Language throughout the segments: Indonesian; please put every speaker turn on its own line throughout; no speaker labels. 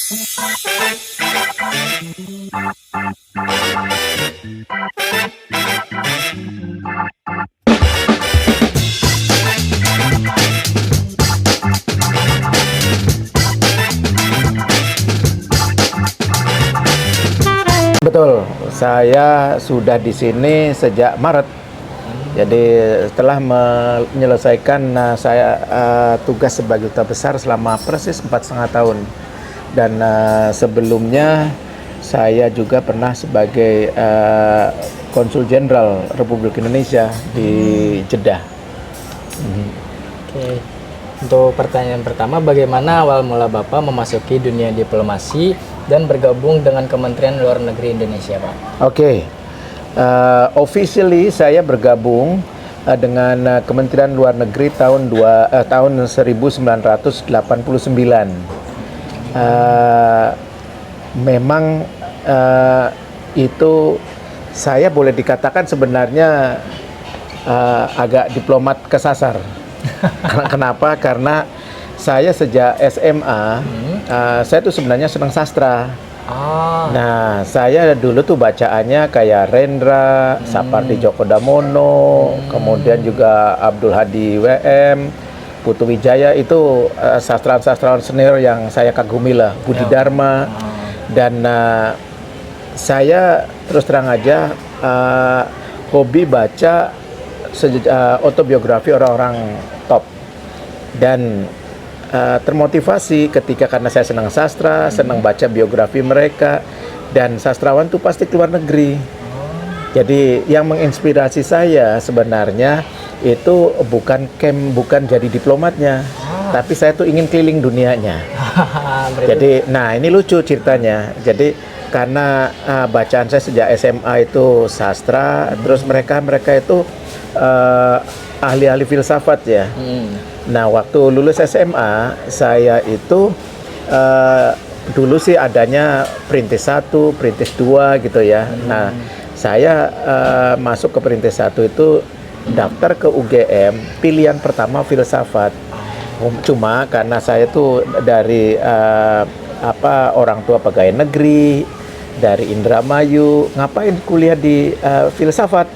Betul, saya sudah di sini sejak Maret. Jadi setelah menyelesaikan tugas sebagai duta besar selama persis 4,5 tahun. Dan sebelumnya saya juga pernah sebagai Konsul Jenderal Republik Indonesia di Jeddah.
Oke. Untuk pertanyaan pertama, bagaimana awal mula Bapak memasuki dunia diplomasi dan bergabung dengan Kementerian Luar Negeri Indonesia, Pak?
Oke. Officially saya bergabung dengan Kementerian Luar Negeri tahun 1989. Memang itu saya boleh dikatakan sebenarnya agak diplomat kesasar. Kenapa? Karena saya sejak SMA, saya tuh sebenarnya senang sastra. Nah, saya dulu tuh bacaannya kayak Rendra, Sapardi Djoko Damono, kemudian juga Abdul Hadi WM, Putu Wijaya, itu sastrawan-sastrawan senior yang saya kagumi lah, Budi Dharma. Dan saya terus terang aja hobi baca autobiografi orang-orang top. Dan termotivasi ketika karena saya senang sastra, senang baca biografi mereka, dan sastrawan tuh pasti keluar negeri. Jadi yang menginspirasi saya sebenarnya itu bukan jadi diplomatnya, tapi saya tuh ingin keliling dunianya. Jadi, nah ini lucu ceritanya. Jadi karena bacaan saya sejak SMA itu sastra, terus mereka itu ahli-ahli filsafat ya. Nah, waktu lulus SMA, saya itu dulu sih adanya Perintis 1, Perintis 2 gitu ya. Nah, saya masuk ke Perintis 1 itu daftar ke UGM, pilihan pertama filsafat. Cuma karena saya tuh dari orang tua pegawai negeri, dari Indramayu, ngapain kuliah di filsafat?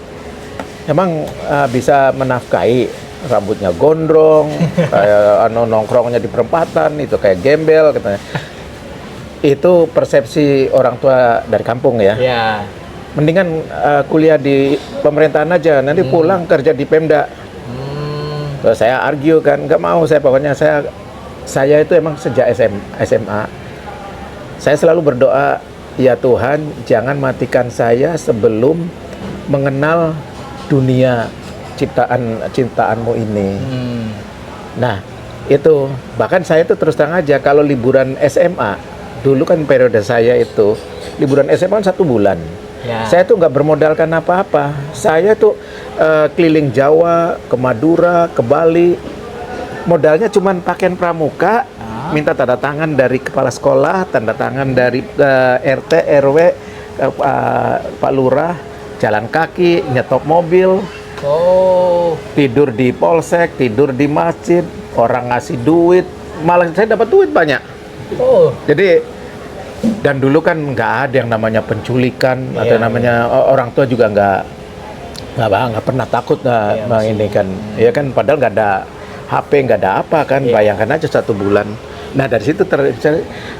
Emang bisa menafkahi, rambutnya gondrong, kayak nongkrongnya di perempatan, itu kayak gembel katanya. Itu persepsi orang tua dari kampung ya. Mendingan kuliah di pemerintahan aja, nanti pulang kerja di Pemda. Terus saya argue kan, nggak mau saya, pokoknya saya itu emang sejak SMA saya selalu berdoa, ya Tuhan jangan matikan saya sebelum mengenal dunia ciptaanmu ini. Nah itu bahkan saya tuh terus terang aja, kalau liburan SMA dulu kan periode saya itu liburan SMA kan 1 bulan. Saya tuh nggak bermodalkan apa-apa. Saya tuh keliling Jawa, ke Madura, ke Bali. Modalnya cuman pakaian pramuka, minta tanda tangan dari kepala sekolah, tanda tangan dari RT, RW, Pak Lurah, jalan kaki, nyetop mobil. Tidur di polsek, tidur di masjid, orang ngasih duit, malah saya dapat duit banyak. Jadi, dan dulu kan nggak ada yang namanya penculikan atau namanya orang tua juga nggak pernah takut ini kan, ya kan, padahal nggak ada HP, nggak ada apa kan, bayangkan aja 1 bulan. Nah dari situ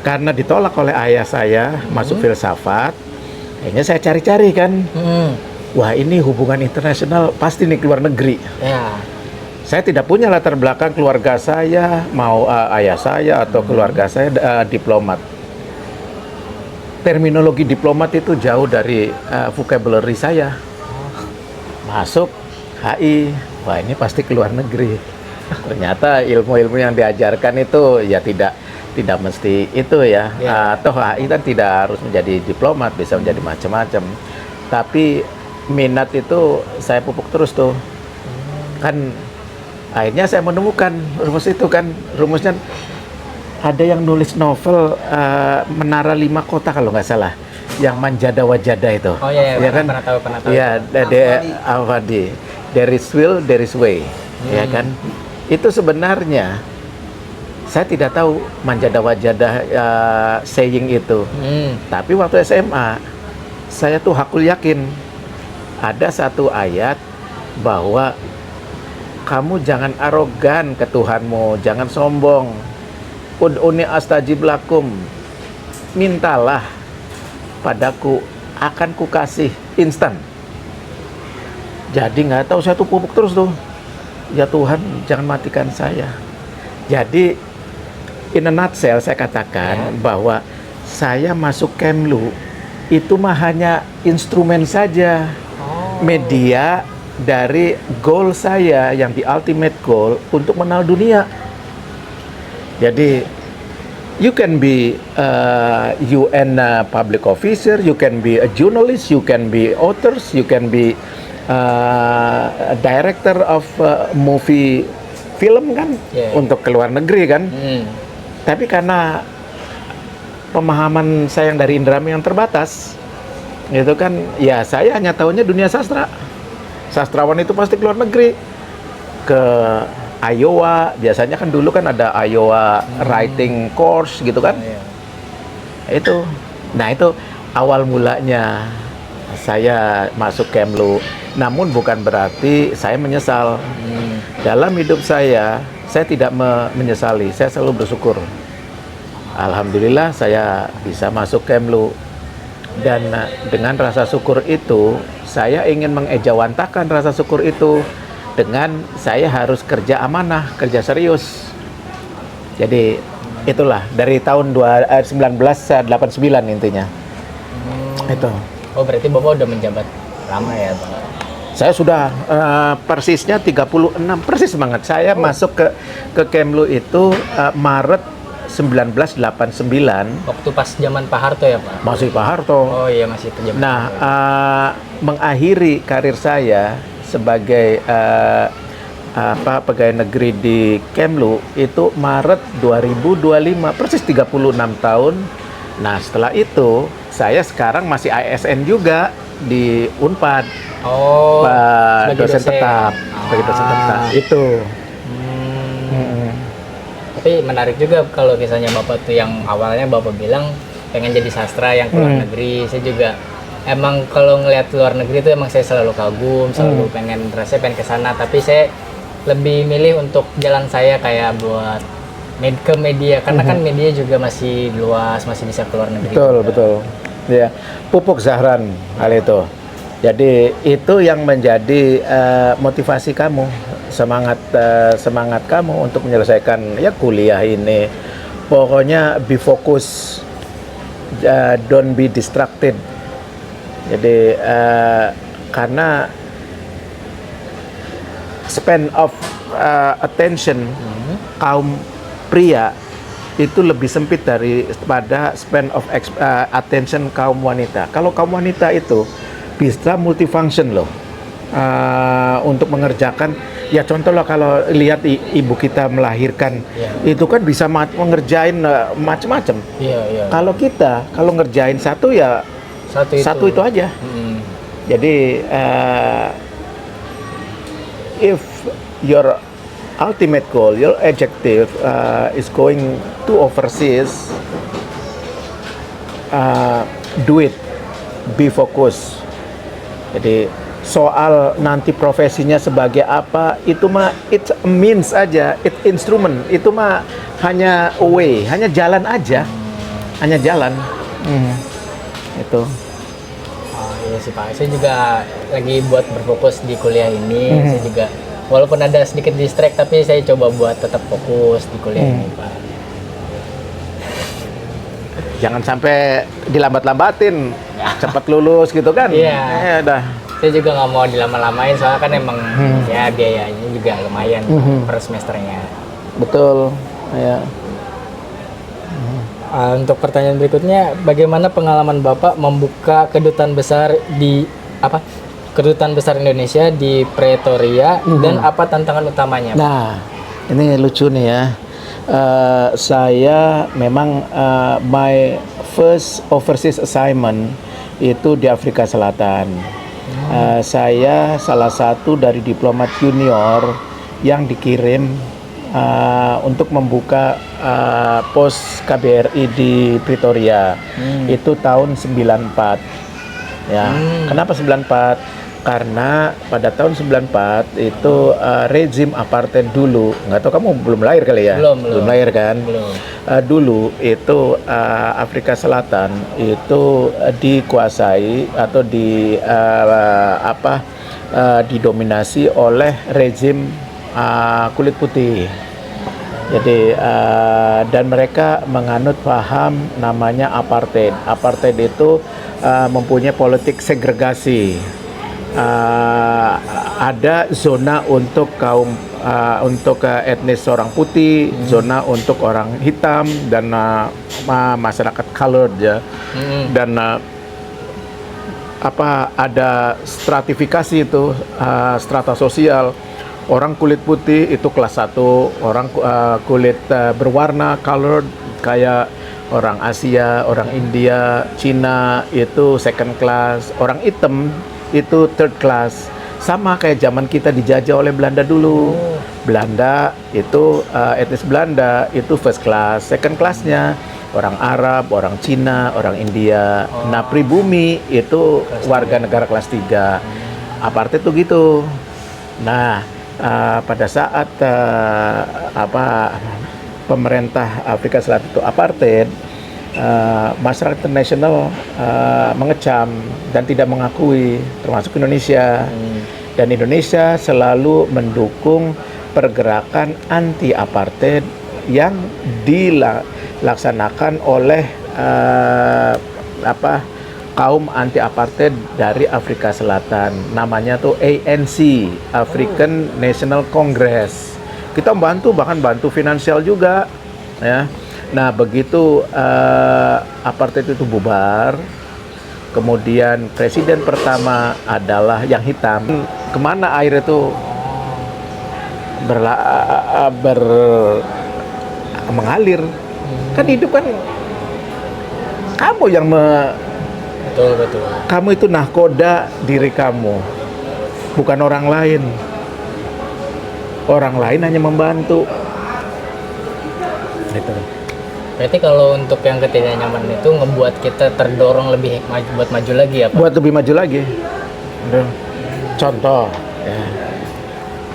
karena ditolak oleh ayah saya masuk filsafat, akhirnya saya cari-cari kan. Wah ini hubungan internasional pasti nih keluar negeri. Saya tidak punya latar belakang keluarga saya, mau ayah saya atau keluarga saya diplomat. Terminologi diplomat itu jauh dari vocabulary saya. Masuk HI, wah ini pasti keluar negeri. Ternyata ilmu-ilmu yang diajarkan itu ya tidak mesti itu ya. Atau HI kan tidak harus menjadi diplomat, bisa menjadi macam-macam. Tapi minat itu saya pupuk terus tuh. Kan akhirnya saya menemukan rumus itu kan. Rumusnya ada yang nulis novel Menara 5 Kota kalau nggak salah, yang Manjada Wajada itu. Ya kan?
Pernah tahu.
Ya, There is will, there is way. Ya kan? Itu sebenarnya saya tidak tahu manjada wajadah saying itu. Tapi waktu SMA, saya tuh hakul yakin ada satu ayat bahwa kamu jangan arogan ke Tuhanmu, jangan sombong. Ud'uni astajib lakum. Mintalah padaku, akan kukasih instan. Jadi nggak tahu, saya tuh pupuk terus tuh. Ya Tuhan, jangan matikan saya. Jadi in a nutshell saya katakan bahwa saya masuk Kemlu itu mah hanya instrumen saja, media dari goal saya yang the ultimate goal untuk mengenal dunia. Jadi you can be UN public officer, you can be a journalist, you can be authors, you can be a director of movie film kan, untuk ke luar negeri kan. Tapi karena pemahaman saya yang dari indrami yang terbatas, itu kan ya saya hanya tahunya dunia sastra. Sastrawan itu pasti ke luar negeri, ke Iowa, biasanya kan dulu kan ada Iowa writing course gitu kan. Itu, nah itu awal mulanya saya masuk Kemlu. Namun bukan berarti saya menyesal. Dalam hidup saya tidak menyesali, saya selalu bersyukur. Alhamdulillah saya bisa masuk Kemlu. Dan dengan rasa syukur itu, saya ingin mengejawantakan rasa syukur itu dengan saya harus kerja amanah, kerja serius. Jadi itulah dari tahun 1989 intinya. Itu.
Oh berarti Bapak udah menjabat lama ya Bang?
Saya sudah persisnya 36, persis banget. Saya masuk ke Kemlu itu Maret 1989.
Waktu pas zaman Pak Harto ya Pak?
Masih Pak Harto.
Oh iya masih ke zaman.
Nah, mengakhiri karir saya sebagai pegawai negeri di Kemlu itu Maret 2025, persis 36 tahun. Nah, setelah itu saya sekarang masih ASN juga di Unpad.
Oh,
dosen tetap, sebagai dosen tetap. Itu.
Tapi menarik juga kalau misalnya Bapak tuh yang awalnya Bapak bilang pengen jadi sastra yang ke luar negeri. Saya juga emang kalau ngelihat luar negeri itu emang saya selalu kagum, selalu rasanya pengen ke sana. Tapi saya lebih milih untuk jalan saya kayak buat ke media, karena kan media juga masih luas, masih bisa ke luar negeri.
Betul,
juga.
betul. Ya, pupuk Zahran hal itu. Jadi itu yang menjadi motivasi kamu, semangat kamu untuk menyelesaikan ya kuliah ini. Pokoknya be focus, don't be distracted. Jadi karena span of attention kaum pria itu lebih sempit daripada span of attention kaum wanita. Kalau kaum wanita itu bisa multifunction loh, untuk mengerjakan. Ya contoh lah kalau lihat ibu kita melahirkan, itu kan bisa mengerjain macam-macam. Kalau kita kalau ngerjain satu ya satu itu aja. Jadi if your ultimate goal, your objective is going to overseas, do it, be focused. Jadi soal nanti profesinya sebagai apa itu mah it's a means aja, it's instrument, itu mah hanya a way, hanya jalan aja, hanya jalan. Itu.
Oh iya sih Pak, saya juga lagi buat berfokus di kuliah ini. Saya juga walaupun ada sedikit distract, tapi saya coba buat tetap fokus di kuliah ini Pak.
Jangan sampai dilambat-lambatin, cepat lulus gitu kan?
Iya.
Ya udah.
Saya juga nggak mau dilama-lamain, soalnya kan emang ya biayanya juga lumayan per semesternya.
Betul. Ya.
Untuk pertanyaan berikutnya, bagaimana pengalaman Bapak membuka kedutaan besar kedutaan besar Indonesia di Pretoria dan apa tantangan utamanya?
Nah, ini lucu nih ya. Saya memang my first overseas assignment itu di Afrika Selatan. Saya salah satu dari diplomat junior yang dikirim untuk membuka pos KBRI di Pretoria. Itu tahun 94. Ya. Kenapa 94? Karena pada tahun 94 itu rezim apartheid dulu, nggak tahu kamu belum lahir kali ya?
Belum
Lahir kan?
belum.
Dulu itu Afrika Selatan itu dikuasai atau didominasi oleh rezim kulit putih. Jadi dan mereka menganut paham namanya apartheid. Apartheid itu mempunyai politik segregasi. Ada zona untuk etnis orang putih, zona untuk orang hitam dan masyarakat colored ya. Dan ada stratifikasi itu, strata sosial. Orang kulit putih itu kelas 1, orang kulit berwarna colored kayak orang Asia, orang India, Cina itu second class, orang hitam itu third class. Sama kayak zaman kita dijajah oleh Belanda dulu. Belanda itu etnis Belanda itu first class, second classnya orang Arab, orang Cina, orang India. Nah, pribumi itu warga negara kelas 3. Apartheid itu gitu. Nah, pada saat pemerintah Afrika Selatan itu apartheid, masyarakat internasional mengecam dan tidak mengakui, termasuk Indonesia. Dan Indonesia selalu mendukung pergerakan anti apartheid yang dilaksanakan oleh kaum anti apartheid dari Afrika Selatan. Namanya tuh ANC, African National Congress. Kita bahkan bantu finansial juga, ya. Nah, begitu apartheid itu bubar, kemudian presiden pertama adalah yang hitam. Kemana air itu mengalir? Kan hidup kan kamu yang
Betul.
kamu itu nahkoda diri kamu, bukan orang lain. Orang lain hanya membantu. Gitu.
Berarti kalau untuk yang ketidaknyamanan itu ngebuat kita terdorong lebih buat maju lagi ya Pak?
Buat lebih maju lagi. Contoh, ya.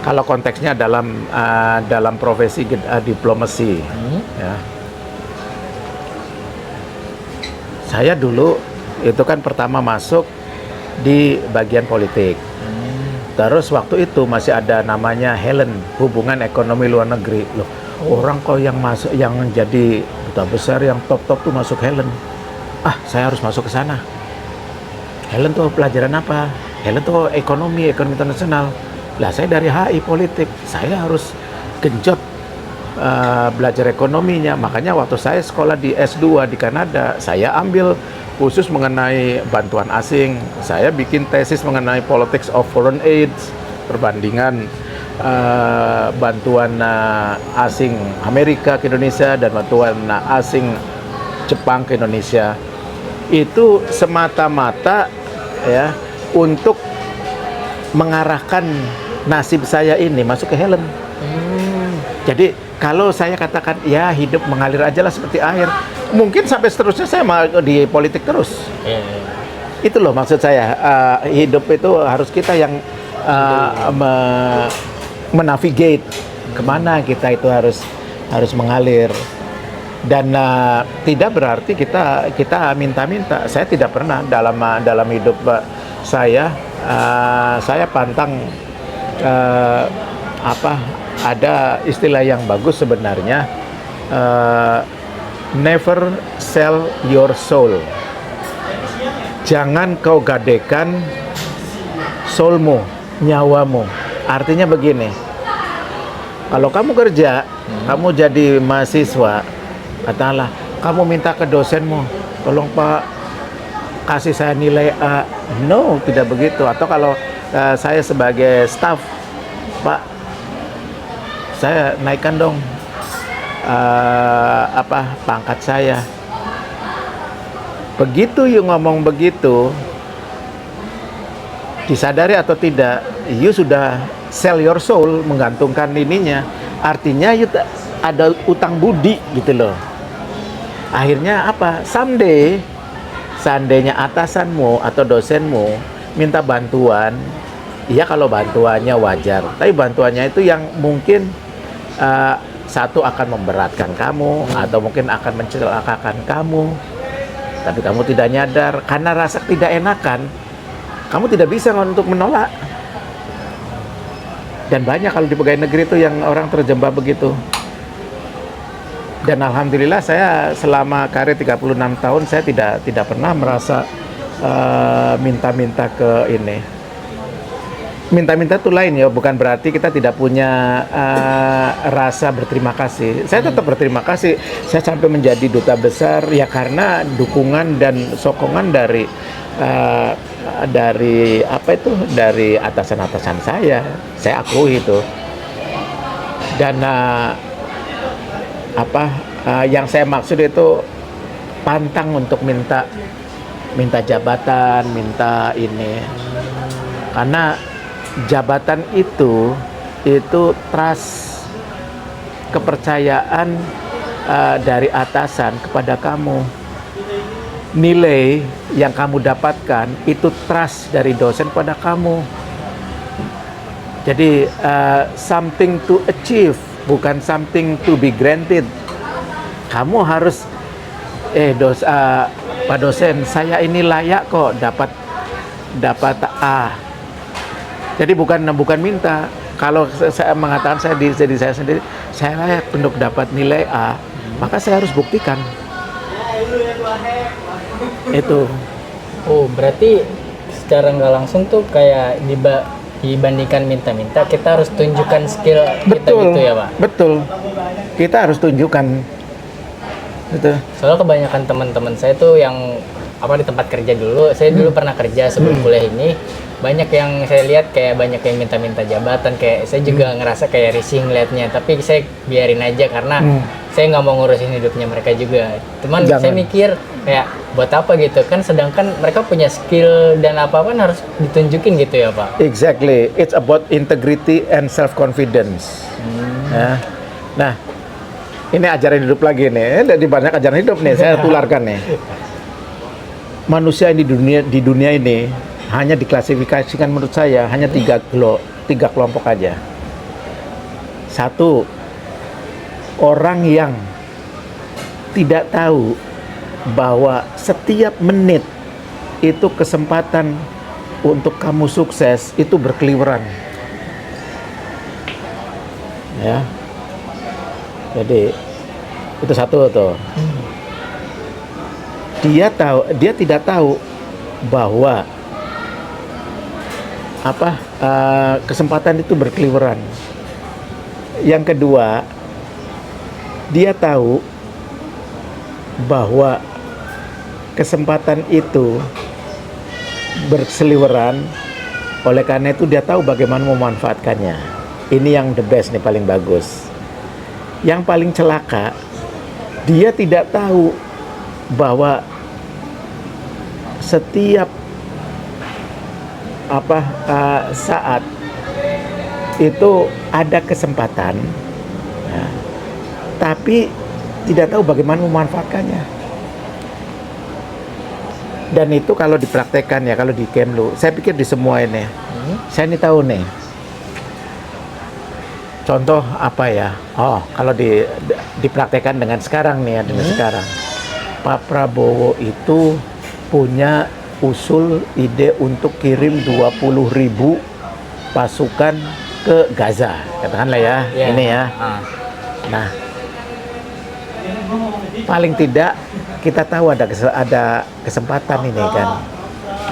Kalau konteksnya dalam profesi diplomasi, ya. Saya dulu itu kan pertama masuk di bagian politik. Terus waktu itu masih ada namanya Helen, hubungan ekonomi luar negeri. Loh, orang kok yang masuk, yang jadi duta besar yang top tuh masuk Helen. Saya harus masuk ke sana. Helen tuh pelajaran apa? Helen tuh ekonomi internasional. Lah saya dari HI politik, saya harus genjot belajar ekonominya. Makanya waktu saya sekolah di S2 di Kanada, saya ambil khusus mengenai bantuan asing. Saya bikin tesis mengenai politics of foreign aid, perbandingan bantuan asing Amerika ke Indonesia dan bantuan asing Jepang ke Indonesia. Itu semata-mata ya untuk mengarahkan nasib saya ini masuk ke Helen. Jadi kalau saya katakan ya hidup mengalir aja lah seperti air, mungkin sampai seterusnya saya mau di politik terus. Itu loh maksud saya, hidup itu harus kita yang menavigate kemana kita itu harus mengalir. Dan tidak berarti kita minta-minta. Saya tidak pernah dalam hidup saya pantang ada istilah yang bagus sebenarnya, never sell your soul. Jangan kau gadekan soulmu, nyawamu. Artinya begini, kalau kamu kerja, kamu jadi mahasiswa, katakanlah kamu minta ke dosenmu, tolong Pak kasih saya nilai A. No, tidak begitu. Atau kalau saya sebagai staff, Pak, saya naikkan dong pangkat saya. Begitu you ngomong begitu, disadari atau tidak, you sudah sell your soul, menggantungkan ininya. Artinya ada utang budi gitu loh. Akhirnya apa? Someday, seandainya atasanmu atau dosenmu minta bantuan, iya kalau bantuannya wajar. Tapi bantuannya itu yang mungkin satu akan memberatkan kamu atau mungkin akan mencelakakan kamu. Tapi kamu tidak nyadar karena rasa tidak enakan, kamu tidak bisa untuk menolak. Dan banyak kalau di pegawai negeri itu yang orang terjebak begitu. Dan alhamdulillah saya selama karir 36 tahun saya tidak pernah merasa minta-minta ke ini. Minta-minta itu lain ya, bukan berarti kita tidak punya rasa berterima kasih. Saya tetap berterima kasih. Saya sampai menjadi duta besar ya karena dukungan dan sokongan dari dari atasan-atasan saya. Saya akui itu. Dan yang saya maksud itu pantang untuk minta jabatan, minta ini. Karena jabatan itu trust, kepercayaan dari atasan kepada kamu. Nilai yang kamu dapatkan itu trust dari dosen pada kamu. Jadi something to achieve, bukan something to be granted. Kamu harus Pak dosen, saya ini layak kok dapat A. Jadi bukan minta. Kalau saya mengatakan jadi saya sendiri, saya layak untuk dapat nilai A, maka saya harus buktikan. Itu.
Oh, berarti secara nggak langsung tuh kayak dibandingkan minta-minta, kita harus tunjukkan skill kita gitu ya, Pak?
Betul. Kita harus tunjukkan. Gitu.
Soalnya kebanyakan teman-teman saya tuh yang di tempat kerja dulu, saya dulu pernah kerja sebelum kuliah ini, banyak yang saya lihat kayak banyak yang minta-minta jabatan, kayak saya juga ngerasa kayak risih ngeliatnya, tapi saya biarin aja karena saya nggak mau ngurusin hidupnya mereka juga. Cuman saya mikir kayak buat apa gitu kan, sedangkan mereka punya skill dan apa-apa harus ditunjukin gitu ya, Pak.
Exactly, it's about integrity and self confidence. Ya. Nah, ini ajaran hidup lagi nih, di banyak ajaran hidup nih saya tularkan nih. Manusia di dunia ini hanya diklasifikasikan menurut saya hanya tiga kelompok aja. Satu, orang yang tidak tahu bahwa setiap menit itu kesempatan untuk kamu sukses itu berkeliweran. Ya. Jadi itu satu tuh. Dia tidak tahu bahwa kesempatan itu berkeliweran. Yang kedua, dia tahu bahwa kesempatan itu berseliweran, oleh karena itu dia tahu bagaimana memanfaatkannya. Ini yang the best nih, paling bagus. Yang paling celaka, dia tidak tahu bahwa setiap saat itu ada kesempatan, ya, tapi tidak tahu bagaimana memanfaatkannya. Dan itu kalau dipraktekkan ya, kalau di Kemlu, saya pikir di semua ini, saya ini tahu nih. Contoh apa ya? Oh, kalau dipraktekkan dengan sekarang nih ya, dengan sekarang. Pak Prabowo itu punya usul ide untuk kirim 20.000 pasukan ke Gaza, katakanlah ya, ini ya. Nah, paling tidak kita tahu ada kesempatan ini kan,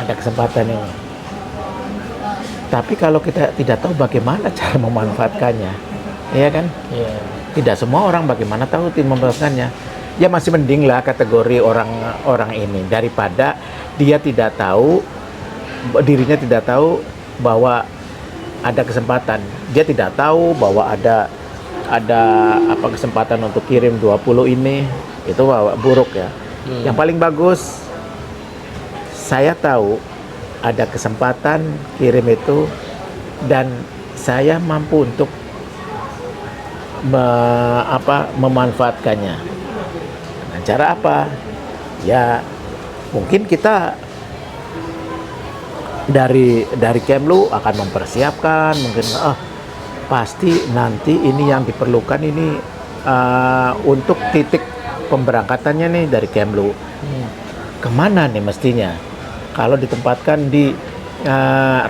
ada kesempatan ini. Tapi kalau kita tidak tahu bagaimana cara memanfaatkannya, ya kan? Tidak semua orang bagaimana tahu memanfaatkannya. Ya masih mending lah kategori orang ini daripada dia tidak tahu, dirinya tidak tahu bahwa ada kesempatan. Dia tidak tahu bahwa ada kesempatan untuk kirim 20 ini, itu buruk ya. Yang paling bagus, saya tahu ada kesempatan kirim itu dan saya mampu untuk memanfaatkannya. Dengan cara apa? Ya mungkin kita dari Kemlu akan mempersiapkan, mungkin pasti nanti ini yang diperlukan ini untuk titik pemberangkatannya nih dari Kemlu. Kemana nih mestinya? Kalau ditempatkan di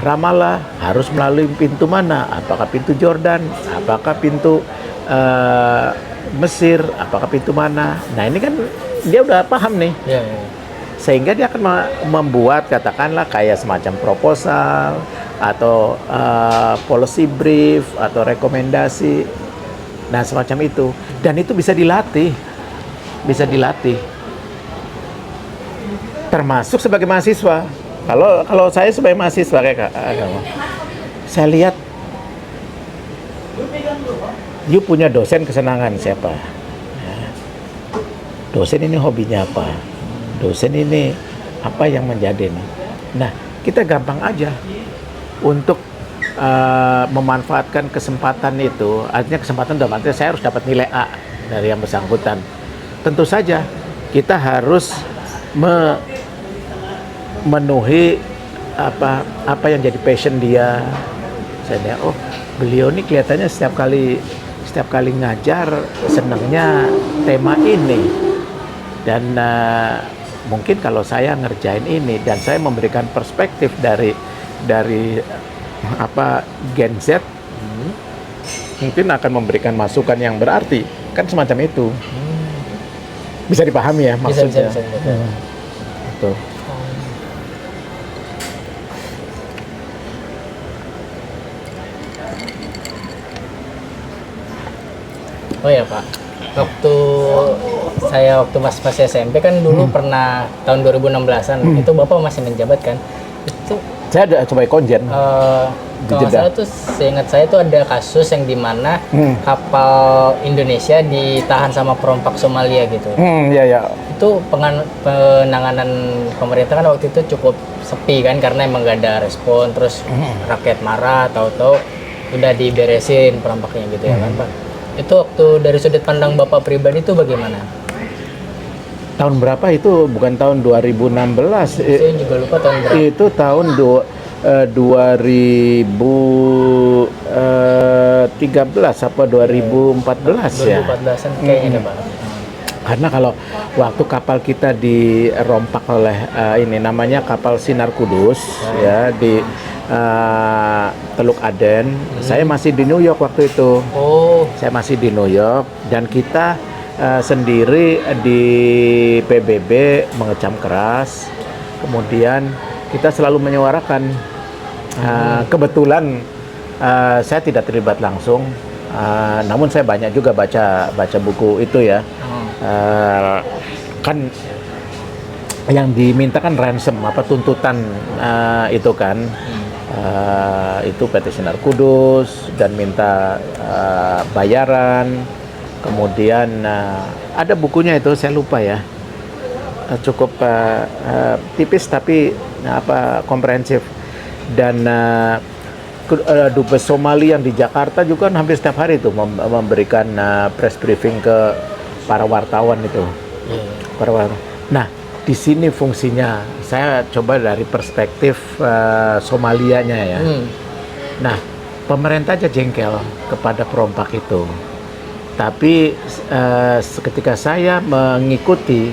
Ramallah harus melalui pintu mana? Apakah pintu Jordan? Apakah pintu Mesir? Apakah pintu mana? Nah ini kan dia udah paham nih.
Iya, iya.
Sehingga dia akan membuat katakanlah kayak semacam proposal atau policy brief atau rekomendasi. Nah semacam itu. Dan itu bisa dilatih. Bisa dilatih. Termasuk sebagai mahasiswa. Kalau saya sebagai mahasiswa kayak kamu, saya lihat you punya dosen kesenangan siapa? Ya. Dosen ini hobinya apa? Dosen ini apa yang menjadi nih? Nah, kita gampang aja untuk memanfaatkan kesempatan itu. Artinya kesempatan dalam artinya saya harus dapat nilai A dari yang bersangkutan. Tentu saja kita harus memenuhi apa yang jadi passion dia. Saya oh beliau ini kelihatannya setiap kali ngajar senangnya tema ini, dan mungkin kalau saya ngerjain ini dan saya memberikan perspektif dari Gen Z, mungkin akan memberikan masukan yang berarti, kan semacam itu. Bisa dipahami ya maksudnya.
Bisa.
Betul.
Oh ya Pak, waktu masih SMP kan dulu pernah tahun 2016-an, itu Bapak masih menjabat kan? Itu
Saya ada coba konjen.
kalau nggak salah tuh seingat saya tuh ada kasus yang dimana kapal Indonesia ditahan sama perompak Somalia gitu.
Iya.
Itu penanganan pemerintah kan waktu itu cukup sepi kan karena emang gak ada respon, terus rakyat marah, tahu-tahu udah diberesin perampaknya gitu ya kan Pak. Itu waktu dari sudut pandang Bapak pribadi itu bagaimana?
Tahun berapa itu? Bukan tahun 2016.
Saya juga lupa tahun berapa.
Itu tahun 2013 apa 2014 ya?
2014-an kayaknya ada Pak.
Karena kalau waktu kapal kita dirompak oleh ini namanya kapal Sinar Kudus ya di Teluk Aden, saya masih di New York waktu itu.
Oh,
Saya masih di New York dan kita sendiri di PBB mengecam keras. Kemudian kita selalu menyuarakan. Kebetulan saya tidak terlibat langsung, namun saya banyak juga baca buku itu ya. Kan yang diminta kan ransom, tuntutan itu kan. Itu PT Sinar Kudus dan minta bayaran. Kemudian ada bukunya itu saya lupa ya, cukup tipis tapi komprehensif. Dan Dubes Somali yang di Jakarta juga kan hampir setiap hari itu memberikan press briefing ke para wartawan itu. Para wartawan. Nah, di sini fungsinya saya coba dari perspektif Somalianya ya. Nah, pemerintah aja jengkel kepada perompak itu. Tapi ketika saya mengikuti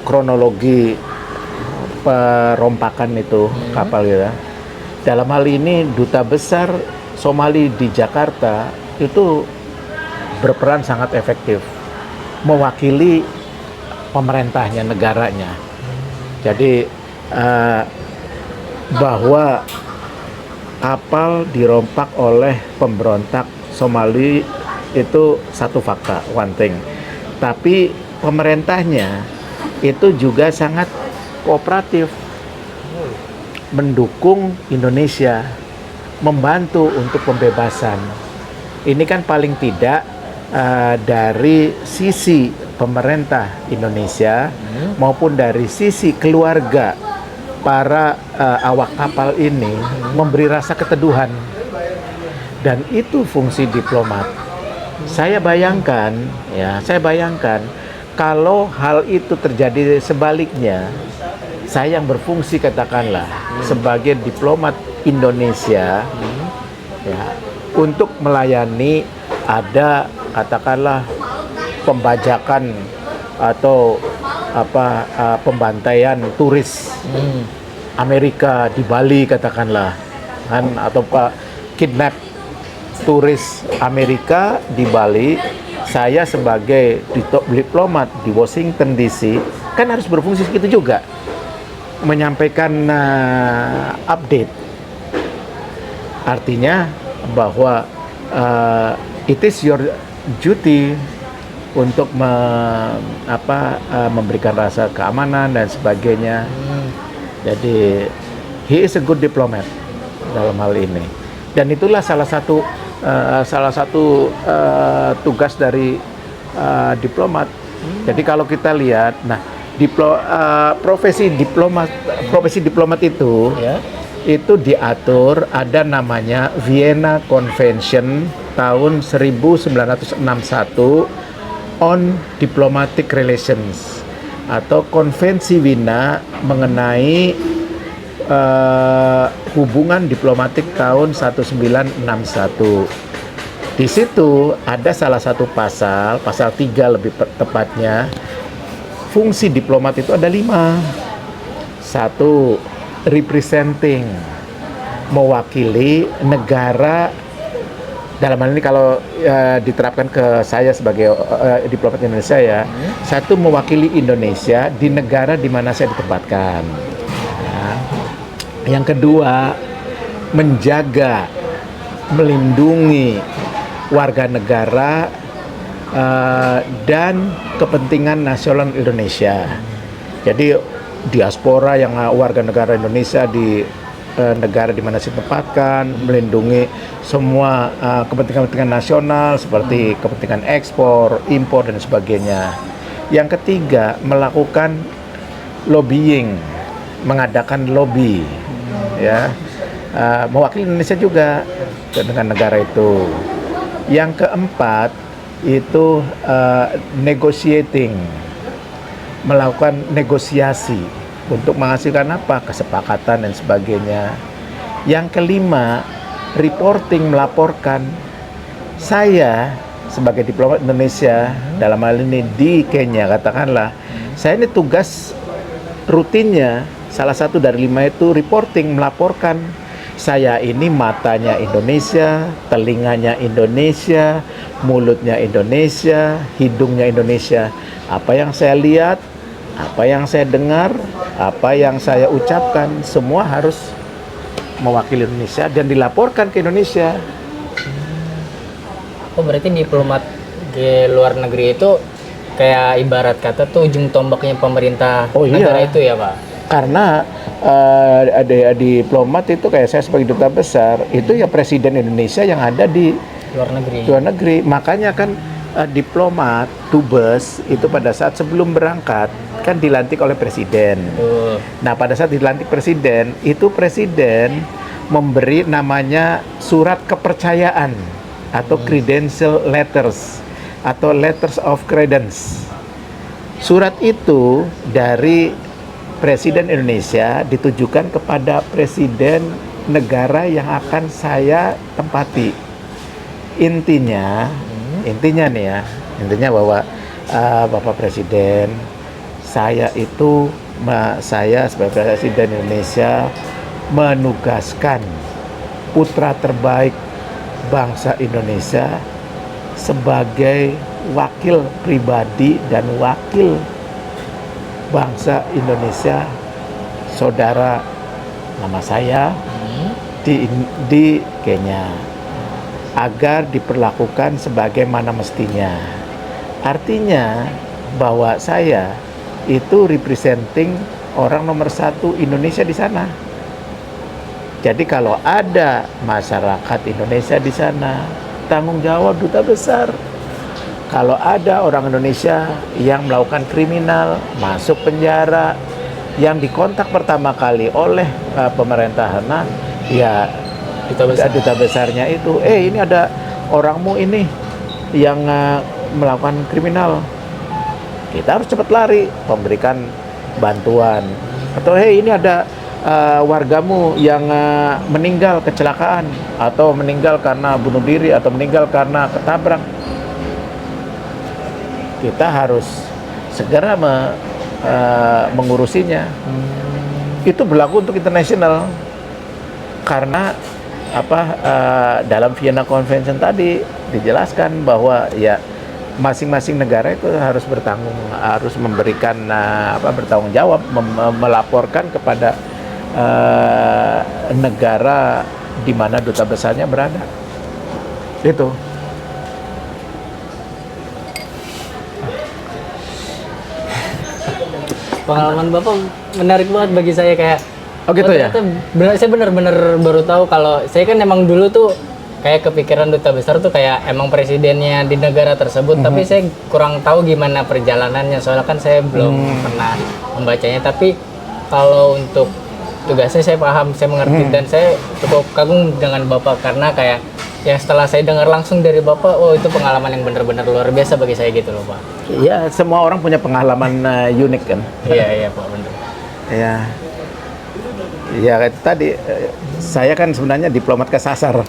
kronologi perompakan itu kapal gitu. Dalam hal ini Duta Besar Somali di Jakarta itu berperan sangat efektif mewakili pemerintahnya, negaranya. Jadi bahwa kapal dirompak oleh pemberontak Somali itu satu fakta, one thing. Tapi pemerintahnya itu juga sangat kooperatif, mendukung Indonesia, membantu untuk pembebasan. Ini kan paling tidak dari sisi pemerintah Indonesia maupun dari sisi keluarga para awak kapal ini memberi rasa keteduhan Dan itu fungsi diplomat. Saya bayangkan kalau hal itu terjadi sebaliknya, saya yang berfungsi katakanlah sebagai diplomat Indonesia ya, untuk melayani ada katakanlah pembajakan atau pembantaian turis Amerika di Bali katakanlah kan, atau kidnap turis Amerika di Bali, saya sebagai diplomat di Washington DC kan harus berfungsi segitu juga, menyampaikan update. Artinya bahwa it is your duty untuk memberikan rasa keamanan dan sebagainya. Jadi he is a good diplomat dalam hal ini. Dan itulah salah satu tugas dari diplomat. Jadi kalau kita lihat, nah profesi diplomat itu itu diatur, ada namanya Vienna Convention tahun 1961 on Diplomatic Relations, atau Konvensi Wina mengenai hubungan diplomatik tahun 1961. Di situ ada salah satu pasal 3 lebih tepatnya, fungsi diplomat itu ada 5. 1, representing, mewakili negara. Dalam hal ini kalau diterapkan ke saya sebagai diplomat Indonesia ya, 1, mewakili Indonesia di negara di mana saya ditempatkan. Nah, yang kedua, menjaga, melindungi warga negara dan kepentingan nasional Indonesia. Jadi diaspora yang warga negara Indonesia di negara di mana saya tempatkan, melindungi semua kepentingan-kepentingan nasional seperti kepentingan ekspor, impor dan sebagainya. Yang ketiga, melakukan lobbying, mengadakan lobby, ya, mewakili Indonesia juga dengan negara itu. Yang keempat itu negotiating, melakukan negosiasi untuk menghasilkan kesepakatan dan sebagainya. Yang kelima, reporting, melaporkan. Saya sebagai diplomat Indonesia dalam hal ini di Kenya katakanlah, saya ini tugas rutinnya salah satu dari 5 itu reporting, melaporkan. Saya ini matanya Indonesia, telinganya Indonesia, mulutnya Indonesia, hidungnya Indonesia. Apa yang saya lihat, apa yang saya dengar, apa yang saya ucapkan, semua harus mewakili Indonesia dan dilaporkan ke Indonesia.
Oh, berarti diplomat di luar negeri itu kayak ibarat kata tuh ujung tombaknya pemerintah negara itu ya Pak?
Karena ada diplomat itu kayak saya sebagai duta besar, itu ya presiden Indonesia yang ada di luar negeri. Makanya kan diplomat, dubes itu pada saat sebelum berangkat kan dilantik oleh presiden. Nah, pada saat dilantik presiden, itu presiden memberi namanya surat kepercayaan atau credential letters atau letters of credence. Surat itu dari Presiden Indonesia ditujukan kepada presiden negara yang akan saya tempati. Intinya nih ya, intinya bahwa Bapak Presiden, saya sebagai Presiden Indonesia menugaskan putra terbaik bangsa Indonesia sebagai wakil pribadi dan wakil bangsa Indonesia, saudara nama saya di Kenya, agar diperlakukan sebagaimana mestinya. Artinya bahwa saya itu representing orang nomor 1 Indonesia di sana. Jadi kalau ada masyarakat Indonesia di sana, tanggung jawab duta besar. Kalau ada orang Indonesia yang melakukan kriminal, masuk penjara, yang dikontak pertama kali oleh pemerintahan, ya duta besarnya itu, ini ada orangmu ini yang melakukan kriminal, kita harus cepat lari memberikan bantuan. Atau ini ada wargamu yang meninggal kecelakaan atau meninggal karena bunuh diri atau meninggal karena ketabrak, kita harus segera mengurusinya. Itu berlaku untuk internasional karena dalam Vienna Convention tadi dijelaskan bahwa ya masing-masing negara itu harus harus memberikan bertanggung jawab, melaporkan kepada negara di mana duta besarnya berada. Itu.
Pengalaman Bapak menarik banget bagi saya, kayak
gitu ya?
Saya benar-benar baru tahu kalau saya kan emang dulu tuh kayak kepikiran duta besar tuh kayak emang presidennya di negara tersebut, tapi saya kurang tahu gimana perjalanannya, soalnya kan saya belum pernah membacanya. Tapi kalau untuk tugasnya saya paham, saya mengerti, dan saya cukup kagum dengan Bapak karena kayak yang setelah saya dengar langsung dari Bapak, itu pengalaman yang benar-benar luar biasa bagi saya gitu loh Pak.
Iya, semua orang punya pengalaman unik kan.
Iya Pak, benar.
Iya. Ya tadi saya kan sebenarnya diplomat kesasar.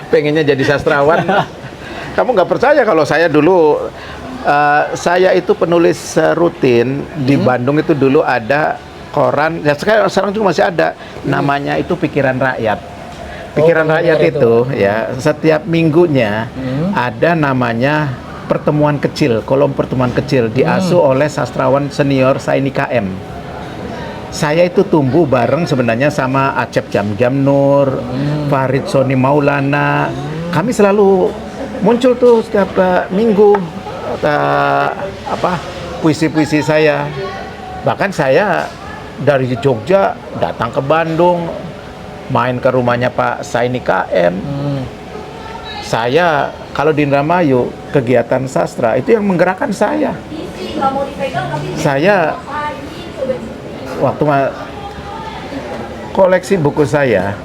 Pengennya jadi sastrawan. Kamu nggak percaya kalau saya dulu saya itu penulis rutin di Bandung. Itu dulu ada koran, ya sekarang itu masih ada, namanya itu Pikiran Rakyat. Pikiran Rakyat itu ya setiap minggunya ada namanya pertemuan kecil, kolom pertemuan kecil diasuh oleh sastrawan senior Saini KM. Saya itu tumbuh bareng sebenarnya sama Acep Jam Nur, Farid Soni Maulana. Kami selalu muncul tuh setiap minggu puisi-puisi saya. Bahkan saya dari Jogja datang ke Bandung, main ke rumahnya Pak Saini KM. Saya kalau di Indramayu kegiatan sastra itu yang menggerakkan saya. Saya waktu koleksi buku saya,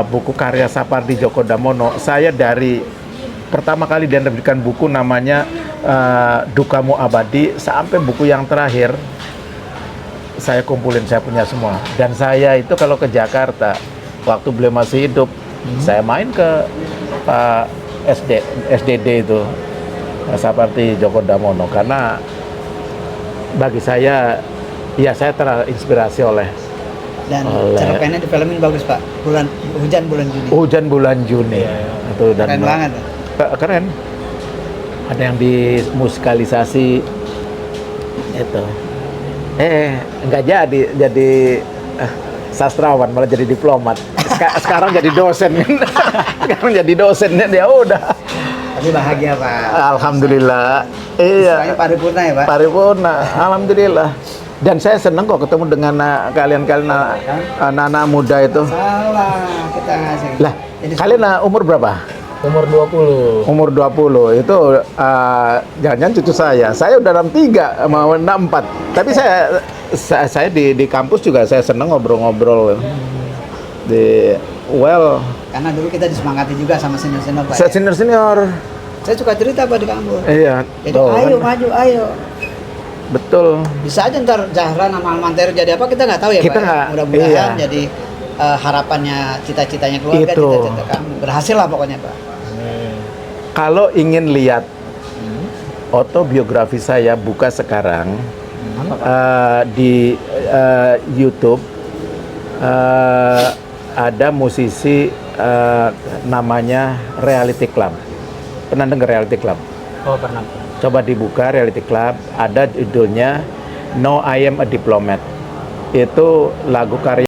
buku karya Sapardi Djoko Damono, saya dari pertama kali diterbitkan buku namanya Dukamu Abadi sampai buku yang terakhir saya kumpulin, saya punya semua. Dan saya itu kalau ke Jakarta waktu beliau masih hidup, saya main ke Pak SDD itu, Sapardi Djoko Damono, karena bagi saya ya saya terinspirasi oleh
cerpennya difilmin bagus Pak. Hujan bulan Juni.
Itu dan
keren banget.
Keren. Ada yang dimusikalisasi itu. Nggak jadi sastrawan, malah jadi diplomat. Sekarang jadi dosen. Sekarang jadi dosennya dia udah.
Tapi bahagia Pak.
Alhamdulillah. Iya.
Paripurna ya Pak.
Paripurna. Alhamdulillah. Dan saya senang kok ketemu dengan kalian-kalian anak-anak muda itu.
Salah, kita ngasih.
Lah, kalian umur berapa?
Umur 20.
Umur 20. Itu jangan-jangan cucu saya. Saya udah 63, mau 64. Tapi saya di kampus juga saya senang ngobrol-ngobrol.
Karena dulu kita disemangati juga sama senior-senior Pak.
Senior-senior.
Saya suka cerita Pak di kampus.
Iya.
Jadi ayo maju, ayo.
Betul.
Bisa aja ntar Zahra nama Almantero jadi apa kita nggak tahu ya
kita
Pak.
Nggak,
mudah-mudahan jadi harapannya, cita-citanya keluarga,
itu.
cita-cita kamu berhasil lah pokoknya Pak.
Kalau ingin lihat autobiografi saya, buka sekarang di YouTube. Ada musisi namanya Reality Club. Pernah dengar Reality Club?
Oh, pernah.
Coba dibuka Reality Club, ada judulnya No I Am a Diplomat. Itu lagu karya